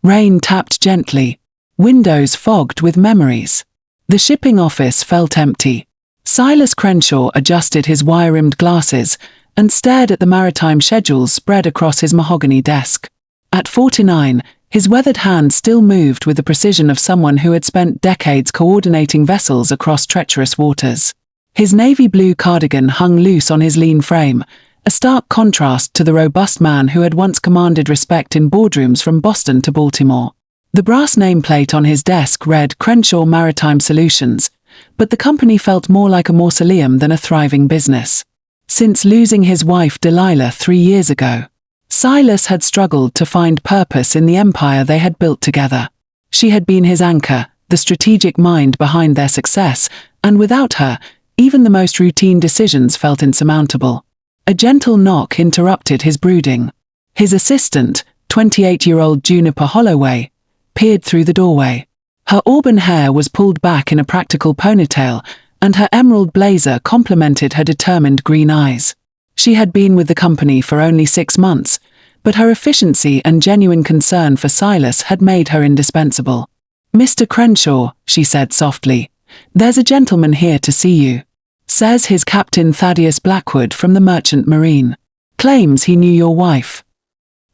Rain tapped gently. Windows fogged with memories. The shipping office felt empty. Silas Crenshaw adjusted his wire-rimmed glasses and stared at the maritime schedules spread across his mahogany desk. At 49, his weathered hand still moved with the precision of someone who had spent decades coordinating vessels across treacherous waters. His navy blue cardigan hung loose on his lean frame, a stark contrast to the robust man who had once commanded respect in boardrooms from Boston to Baltimore. The brass nameplate on his desk read Crenshaw Maritime Solutions, but the company felt more like a mausoleum than a thriving business. Since losing his wife Delilah 3 years ago, Silas had struggled to find purpose in the empire they had built together. She had been his anchor, the strategic mind behind their success, and without her, even the most routine decisions felt insurmountable. A gentle knock interrupted his brooding. His assistant, 28-year-old Juniper Holloway, peered through the doorway. Her auburn hair was pulled back in a practical ponytail, and her emerald blazer complemented her determined green eyes. She had been with the company for only 6 months, but her efficiency and genuine concern for Silas had made her indispensable. "Mr. Crenshaw," she said softly, "there's a gentleman here to see you. Says his Captain Thaddeus Blackwood from the Merchant Marine. Claims he knew your wife."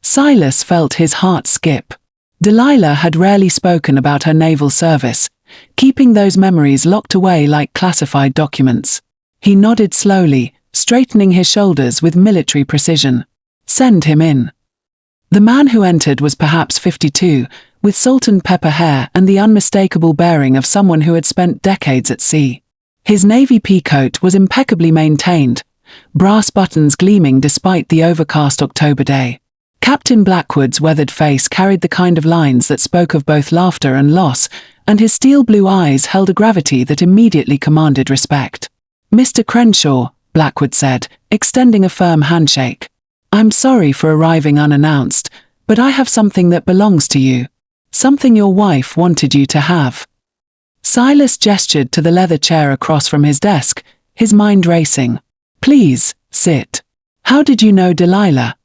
Silas felt his heart skip. Delilah had rarely spoken about her naval service, keeping those memories locked away like classified documents. He nodded slowly, straightening his shoulders with military precision. "Send him in." The man who entered was perhaps 52, with salt and pepper hair and the unmistakable bearing of someone who had spent decades at sea. His navy peacoat was impeccably maintained, brass buttons gleaming despite the overcast October day. Captain Blackwood's weathered face carried the kind of lines that spoke of both laughter and loss, and his steel blue eyes held a gravity that immediately commanded respect. "Mr. Crenshaw," Blackwood said, extending a firm handshake. "I'm sorry for arriving unannounced, but I have something that belongs to you. Something your wife wanted you to have." Silas gestured to the leather chair across from his desk, his mind racing. "Please, sit. How did you know Delilah?"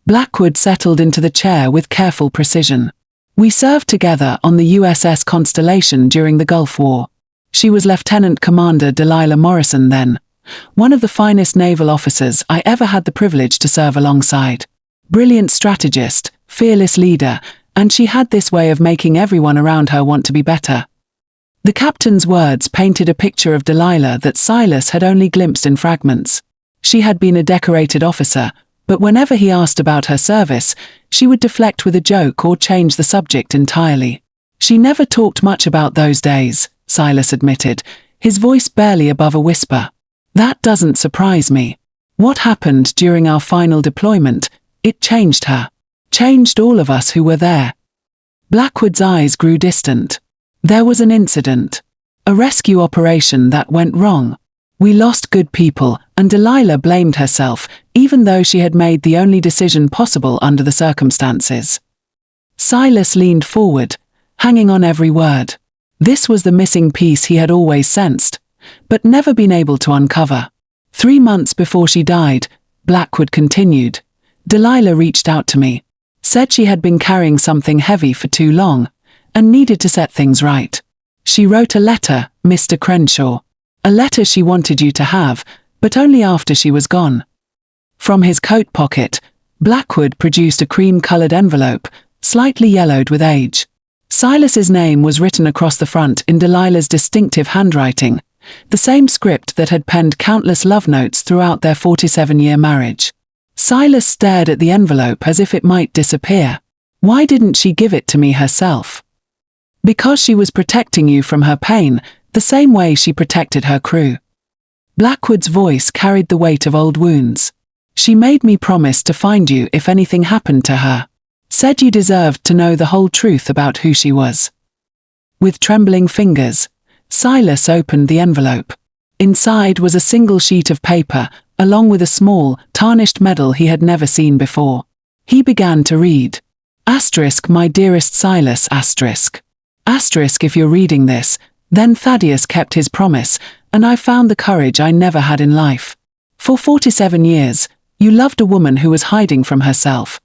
Blackwood settled into the chair with careful precision. "We served together on the USS Constellation during the Gulf War. She was Lieutenant Commander Delilah Morrison then, one of the finest naval officers I ever had the privilege to serve alongside. Brilliant strategist, fearless leader, and she had this way of making everyone around her want to be better." The captain's words painted a picture of Delilah that Silas had only glimpsed in fragments. She had been a decorated officer, but whenever he asked about her service, she would deflect with a joke or change the subject entirely. "She never talked much about those days," Silas admitted, his voice barely above a whisper. "That doesn't surprise me. What happened during our final deployment, it changed her. Changed all of us who were there." Blackwood's eyes grew distant. "There was an incident. A rescue operation that went wrong. We lost good people, and Delilah blamed herself, even though she had made the only decision possible under the circumstances." Silas leaned forward, hanging on every word. This was the missing piece he had always sensed, but never been able to uncover. 3 months before she died, Blackwood continued, Delilah reached out to me. Said she had been carrying something heavy for too long, and needed to set things right. She wrote a letter, Mr. Crenshaw. A letter she wanted you to have, but only after she was gone. From his coat pocket, Blackwood produced a cream-colored envelope, slightly yellowed with age. Silas's name was written across the front in Delilah's distinctive handwriting, the same script that had penned countless love notes throughout their 47-year marriage. Silas stared at the envelope as if it might disappear. "Why didn't she give it to me herself?" "Because she was protecting you from her pain, the same way she protected her crew." Blackwood's voice carried the weight of old wounds. "She made me promise to find you if anything happened to her. Said you deserved to know the whole truth about who she was." With trembling fingers, Silas opened the envelope. Inside was a single sheet of paper, along with a small, tarnished medal he had never seen before. He began to read. Asterisk, my dearest Silas, asterisk. Asterisk, if you're reading this, then Thaddeus kept his promise, and I found the courage I never had in life. For 47 years, you loved a woman who was hiding from herself,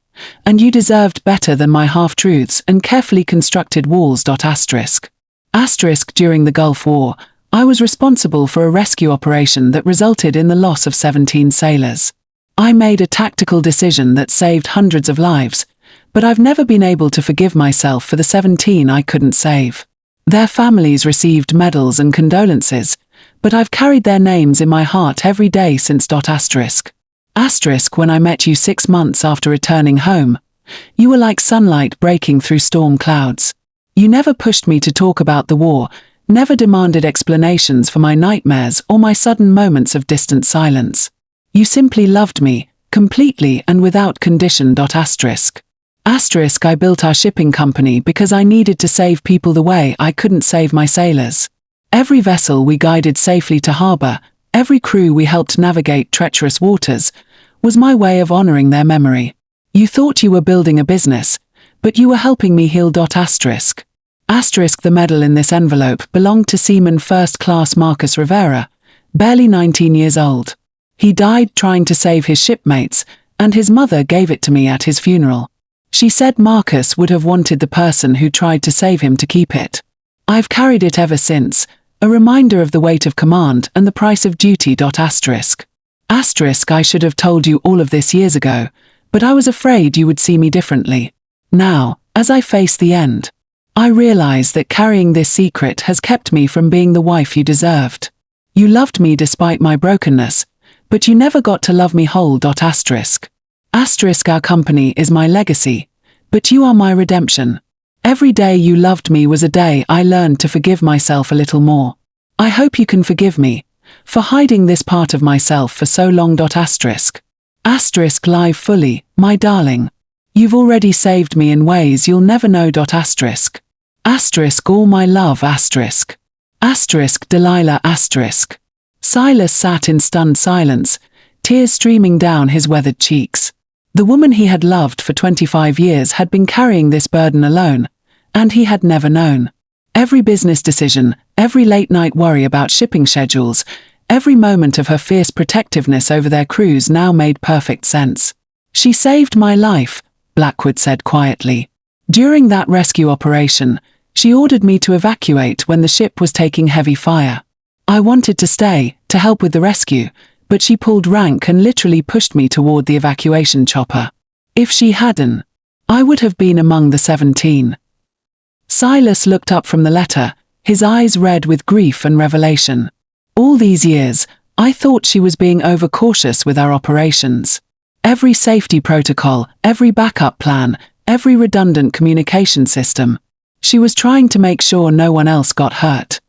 and you deserved better than my half-truths and carefully constructed walls. Asterisk. Asterisk. During the Gulf War, I was responsible for a rescue operation that resulted in the loss of 17 sailors. I made a tactical decision that saved hundreds of lives, but I've never been able to forgive myself for the 17 I couldn't save. Their families received medals and condolences, but I've carried their names in my heart every day since. Asterisk. Asterisk. When I met you 6 months after returning home, you were like sunlight breaking through storm clouds. You never pushed me to talk about the war, never demanded explanations for my nightmares or my sudden moments of distant silence. You simply loved me, completely and without condition. Asterisk. Asterisk. I built our shipping company because I needed to save people the way I couldn't save my sailors. Every vessel we guided safely to harbor, every crew we helped navigate treacherous waters, was my way of honoring their memory. You thought you were building a business, but you were helping me heal. Asterisk. Asterisk. The medal in this envelope belonged to Seaman First Class Marcus Rivera, barely 19 years old. He died trying to save his shipmates, and his mother gave it to me at his funeral. She said Marcus would have wanted the person who tried to save him to keep it. I've carried it ever since, a reminder of the weight of command and the price of duty. Asterisk. Asterisk. I should have told you all of this years ago, but I was afraid you would see me differently. Now, as I face the end, I realize that carrying this secret has kept me from being the wife you deserved. You loved me despite my brokenness, but you never got to love me whole. Asterisk. Asterisk. Our company is my legacy, but you are my redemption. Every day you loved me was a day I learned to forgive myself a little more. I hope you can forgive me for hiding this part of myself for so long. Asterisk. Asterisk. Live fully, my darling. You've already saved me in ways you'll never know. Asterisk. Asterisk. All my love. Asterisk. Asterisk. Delilah. Asterisk. Silas sat in stunned silence, tears streaming down his weathered cheeks. The woman he had loved for 25 years had been carrying this burden alone, and he had never known. Every business decision, every late-night worry about shipping schedules, every moment of her fierce protectiveness over their crews now made perfect sense. She saved my life, Blackwood said quietly. During that rescue operation, she ordered me to evacuate when the ship was taking heavy fire. I wanted to stay, to help with the rescue, but she pulled rank and literally pushed me toward the evacuation chopper. If she hadn't, I would have been among the 17. Silas looked up from the letter, his eyes red with grief and revelation. All these years, I thought she was being overcautious with our operations. Every safety protocol, every backup plan, every redundant communication system. She was trying to make sure no one else got hurt.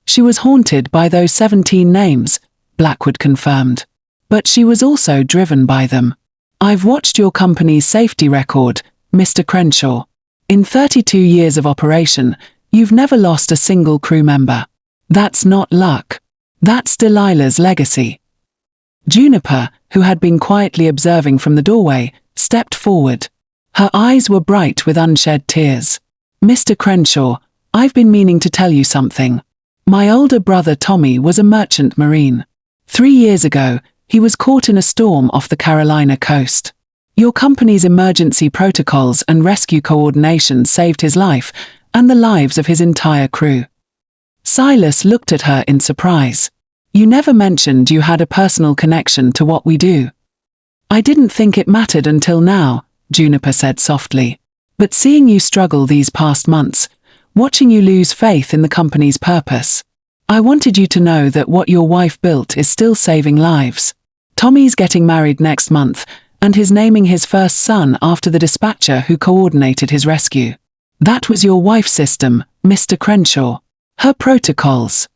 She was haunted by those 17 names, Blackwood confirmed. But she was also driven by them. I've watched your company's safety record, Mr. Crenshaw. In 32 years of operation, you've never lost a single crew member. That's not luck. That's Delilah's legacy. Juniper, who had been quietly observing from the doorway, stepped forward. Her eyes were bright with unshed tears. Mr. Crenshaw, I've been meaning to tell you something. My older brother Tommy was a merchant marine. 3 years ago, he was caught in a storm off the Carolina coast. Your company's emergency protocols and rescue coordination saved his life and the lives of his entire crew. Silas looked at her in surprise. You never mentioned you had a personal connection to what we do. I didn't think it mattered until now, Juniper said softly. But seeing you struggle these past months, watching you lose faith in the company's purpose, I wanted you to know that what your wife built is still saving lives. Tommy's getting married next month, and he's naming his first son after the dispatcher who coordinated his rescue. That was your wife's system, Mr. Crenshaw. Her protocols.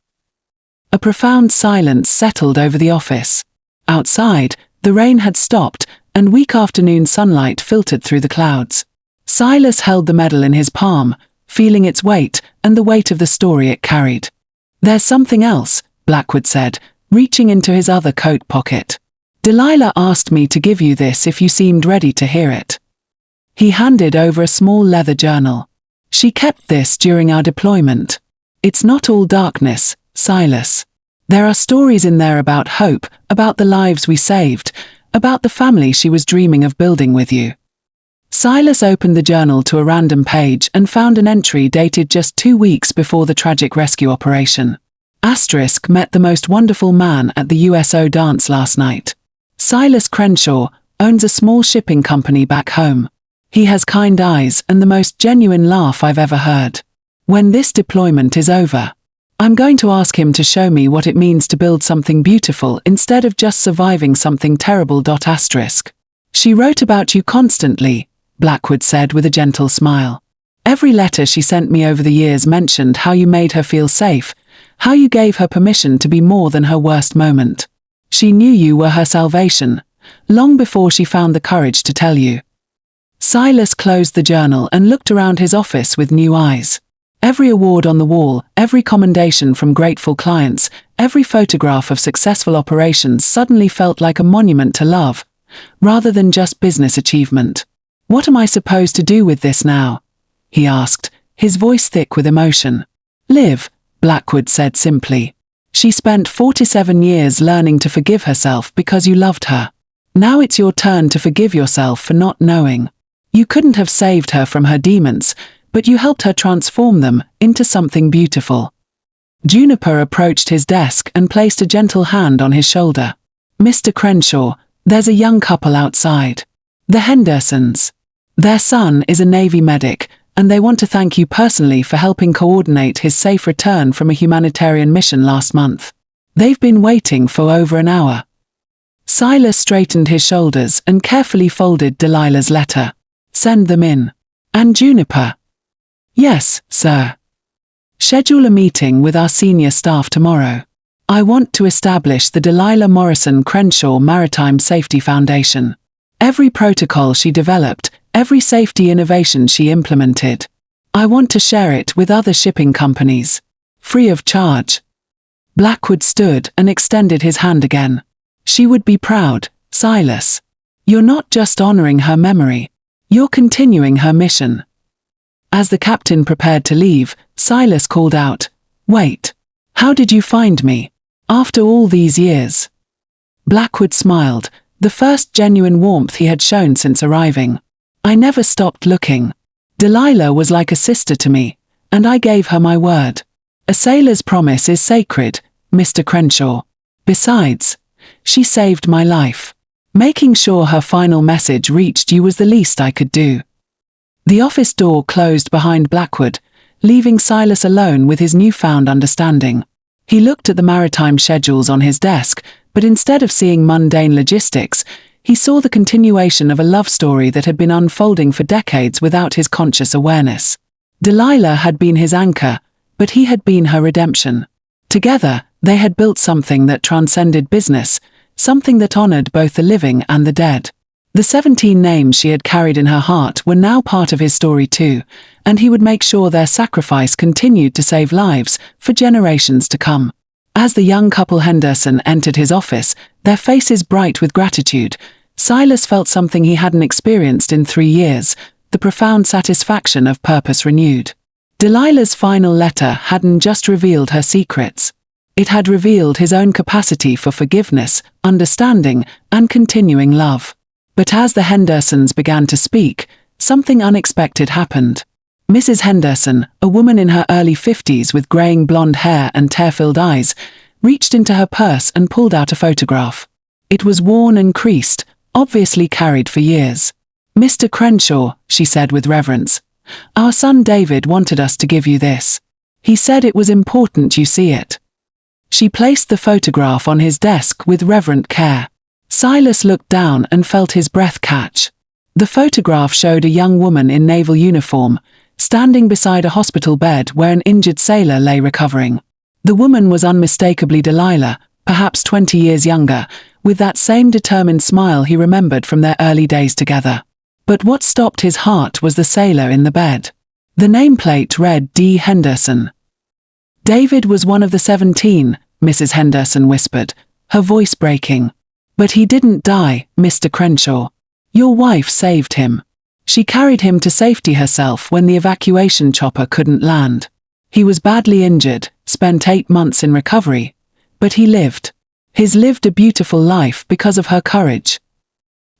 A profound silence settled over the office. Outside, the rain had stopped, and weak afternoon sunlight filtered through the clouds. Silas held the medal in his palm, feeling its weight and the weight of the story it carried. There's something else, Blackwood said, reaching into his other coat pocket. Delilah asked me to give you this if you seemed ready to hear it. He handed over a small leather journal. She kept this during our deployment. It's not all darkness, Silas. There are stories in there about hope, about the lives we saved, about the family she was dreaming of building with you. Silas opened the journal to a random page and found an entry dated just 2 weeks before the tragic rescue operation. Asterisk met the most wonderful man at the USO dance last night. Silas Crenshaw owns a small shipping company back home. He has kind eyes and the most genuine laugh I've ever heard. When this deployment is over, I'm going to ask him to show me what it means to build something beautiful instead of just surviving something terrible. Asterisk. She wrote about you constantly, Blackwood said with a gentle smile. Every letter she sent me over the years mentioned how you made her feel safe, how you gave her permission to be more than her worst moment. She knew you were her salvation, long before she found the courage to tell you. Silas closed the journal and looked around his office with new eyes. Every award on the wall, every commendation from grateful clients, every photograph of successful operations suddenly felt like a monument to love, rather than just business achievement. What am I supposed to do with this now? He asked, his voice thick with emotion. Live, Blackwood said simply. She spent 47 years learning to forgive herself because you loved her. Now it's your turn to forgive yourself for not knowing. You couldn't have saved her from her demons, but you helped her transform them into something beautiful. Juniper approached his desk and placed a gentle hand on his shoulder. Mr. Crenshaw, there's a young couple outside. The Hendersons. Their son is a Navy medic, and they want to thank you personally for helping coordinate his safe return from a humanitarian mission last month. They've been waiting for over an hour. Silas straightened his shoulders and carefully folded Delilah's letter. Send them in. And Juniper? Yes, sir. Schedule a meeting with our senior staff tomorrow. I want to establish the Delilah Morrison Crenshaw Maritime Safety Foundation. Every protocol she developed, every safety innovation she implemented. I want to share it with other shipping companies. Free of charge. Blackwood stood and extended his hand again. She would be proud, Silas. You're not just honoring her memory. You're continuing her mission. As the captain prepared to leave, Silas called out, Wait. How did you find me? After all these years? Blackwood smiled, the first genuine warmth he had shown since arriving. I never stopped looking. Delilah was like a sister to me, and I gave her my word. A sailor's promise is sacred, Mr. Crenshaw. Besides, she saved my life. Making sure her final message reached you was the least I could do. The office door closed behind Blackwood, leaving Silas alone with his newfound understanding. He looked at the maritime schedules on his desk, but instead of seeing mundane logistics, he saw the continuation of a love story that had been unfolding for decades without his conscious awareness. Delilah had been his anchor, but he had been her redemption. Together, they had built something that transcended business, something that honored both the living and the dead. The 17 names she had carried in her heart were now part of his story too, and he would make sure their sacrifice continued to save lives for generations to come. As the young couple Henderson entered his office, their faces bright with gratitude, Silas felt something he hadn't experienced in 3 years, the profound satisfaction of purpose renewed. Delilah's final letter hadn't just revealed her secrets. It had revealed his own capacity for forgiveness, understanding, and continuing love. But as the Hendersons began to speak, something unexpected happened. Mrs. Henderson, a woman in her early 50s with graying blonde hair and tear-filled eyes, reached into her purse and pulled out a photograph. It was worn and creased, obviously carried for years. Mr. Crenshaw, she said with reverence, our son David wanted us to give you this. He said it was important you see it. She placed the photograph on his desk with reverent care. Silas looked down and felt his breath catch. The photograph showed a young woman in naval uniform, standing beside a hospital bed where an injured sailor lay recovering. The woman was unmistakably Delilah, perhaps 20 years younger, with that same determined smile he remembered from their early days together. But what stopped his heart was the sailor in the bed. The nameplate read D. Henderson. David was one of the 17, Mrs. Henderson whispered, her voice breaking. But he didn't die, Mr. Crenshaw. Your wife saved him. She carried him to safety herself when the evacuation chopper couldn't land. He was badly injured, spent 8 months in recovery, but he lived. He's lived a beautiful life because of her courage.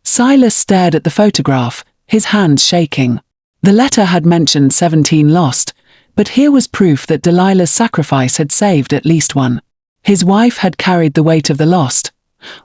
Silas stared at the photograph, his hands shaking. The letter had mentioned 17 lost, but here was proof that Delilah's sacrifice had saved at least one. His wife had carried the weight of the lost,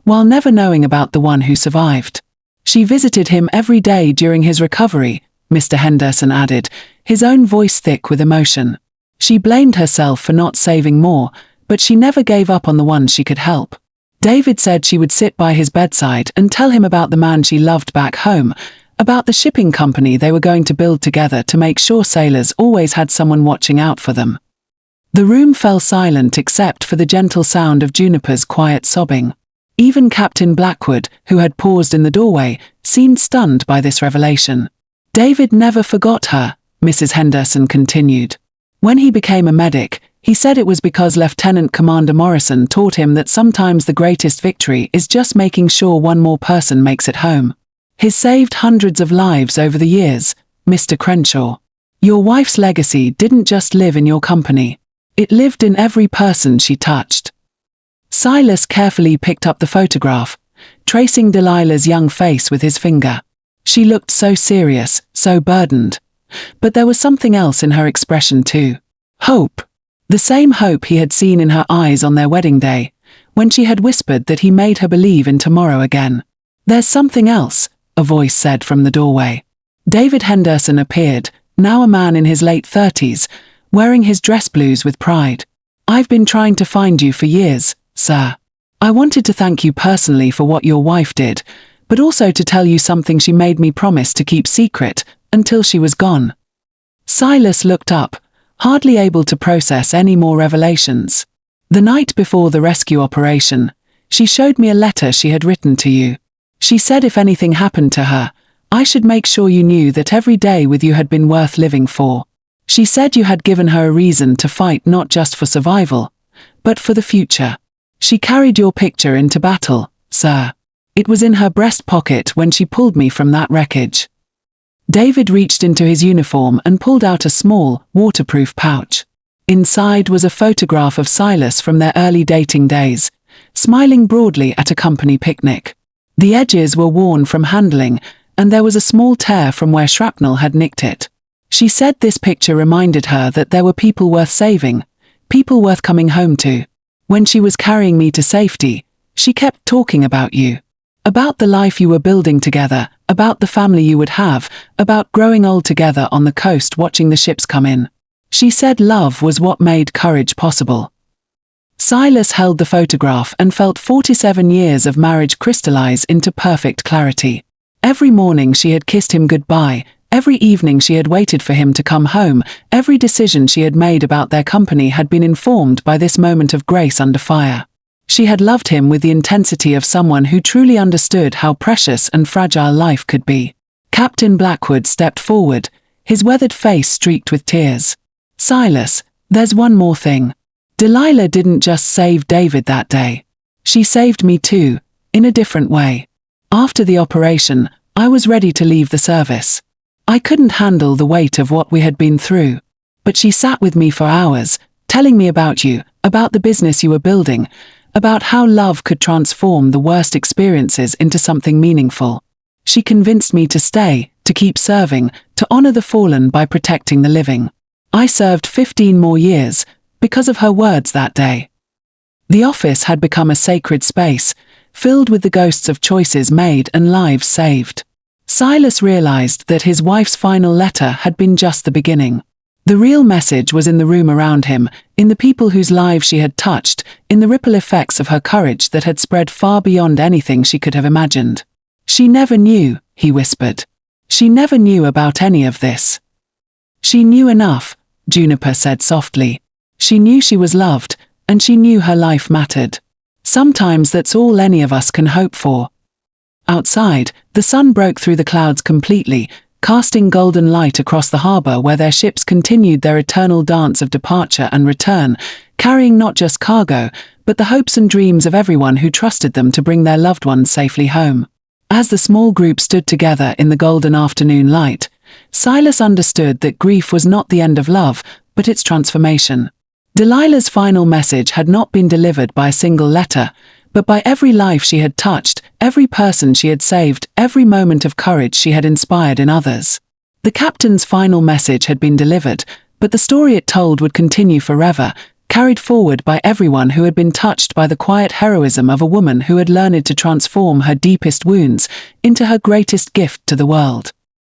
while never knowing about the one who survived. She visited him every day during his recovery, Mr. Henderson added, his own voice thick with emotion. She blamed herself for not saving more, but she never gave up on the ones she could help. David said she would sit by his bedside and tell him about the man she loved back home, about the shipping company they were going to build together to make sure sailors always had someone watching out for them. The room fell silent except for the gentle sound of Juniper's quiet sobbing. Even Captain Blackwood, who had paused in the doorway, seemed stunned by this revelation. David never forgot her, Mrs. Henderson continued. When he became a medic, he said it was because Lieutenant Commander Morrison taught him that sometimes the greatest victory is just making sure one more person makes it home. He's saved hundreds of lives over the years, Mr. Crenshaw. Your wife's legacy didn't just live in your company. It lived in every person she touched. Silas carefully picked up the photograph, tracing Delilah's young face with his finger. She looked so serious, so burdened. But there was something else in her expression too. Hope. The same hope he had seen in her eyes on their wedding day, when she had whispered that he made her believe in tomorrow again. There's something else, a voice said from the doorway. David Henderson appeared, now a man in his late 30s, wearing his dress blues with pride. I've been trying to find you for years, sir. I wanted to thank you personally for what your wife did, but also to tell you something she made me promise to keep secret until she was gone. Silas looked up, hardly able to process any more revelations. The night before the rescue operation, she showed me a letter she had written to you. She said if anything happened to her, I should make sure you knew that every day with you had been worth living for. She said you had given her a reason to fight not just for survival, but for the future. She carried your picture into battle, sir. It was in her breast pocket when she pulled me from that wreckage. David reached into his uniform and pulled out a small, waterproof pouch. Inside was a photograph of Silas from their early dating days, smiling broadly at a company picnic. The edges were worn from handling, and there was a small tear from where shrapnel had nicked it. She said this picture reminded her that there were people worth saving, people worth coming home to. When she was carrying me to safety, she kept talking about you. About the life you were building together, about the family you would have, about growing old together on the coast watching the ships come in. She said love was what made courage possible. Silas held the photograph and felt 47 years of marriage crystallize into perfect clarity. Every morning she had kissed him goodbye, every evening she had waited for him to come home, every decision she had made about their company had been informed by this moment of grace under fire. She had loved him with the intensity of someone who truly understood how precious and fragile life could be. Captain Blackwood stepped forward, his weathered face streaked with tears. Silas, there's one more thing. Delilah didn't just save David that day. She saved me too, in a different way. After the operation, I was ready to leave the service. I couldn't handle the weight of what we had been through. But she sat with me for hours, telling me about you, about the business you were building, about how love could transform the worst experiences into something meaningful. She convinced me to stay, to keep serving, to honor the fallen by protecting the living. I served 15 more years, because of her words that day. The office had become a sacred space, filled with the ghosts of choices made and lives saved. Silas realized that his wife's final letter had been just the beginning. The real message was in the room around him, in the people whose lives she had touched, in the ripple effects of her courage that had spread far beyond anything she could have imagined. She never knew, he whispered. She never knew about any of this. She knew enough, Juniper said softly. She knew she was loved, and she knew her life mattered. Sometimes that's all any of us can hope for. Outside, the sun broke through the clouds completely, casting golden light across the harbor where their ships continued their eternal dance of departure and return, carrying not just cargo, but the hopes and dreams of everyone who trusted them to bring their loved ones safely home. As the small group stood together in the golden afternoon light, Silas understood that grief was not the end of love, but its transformation. Delilah's final message had not been delivered by a single letter, but by every life she had touched, every person she had saved, every moment of courage she had inspired in others. The captain's final message had been delivered, but the story it told would continue forever, carried forward by everyone who had been touched by the quiet heroism of a woman who had learned to transform her deepest wounds into her greatest gift to the world.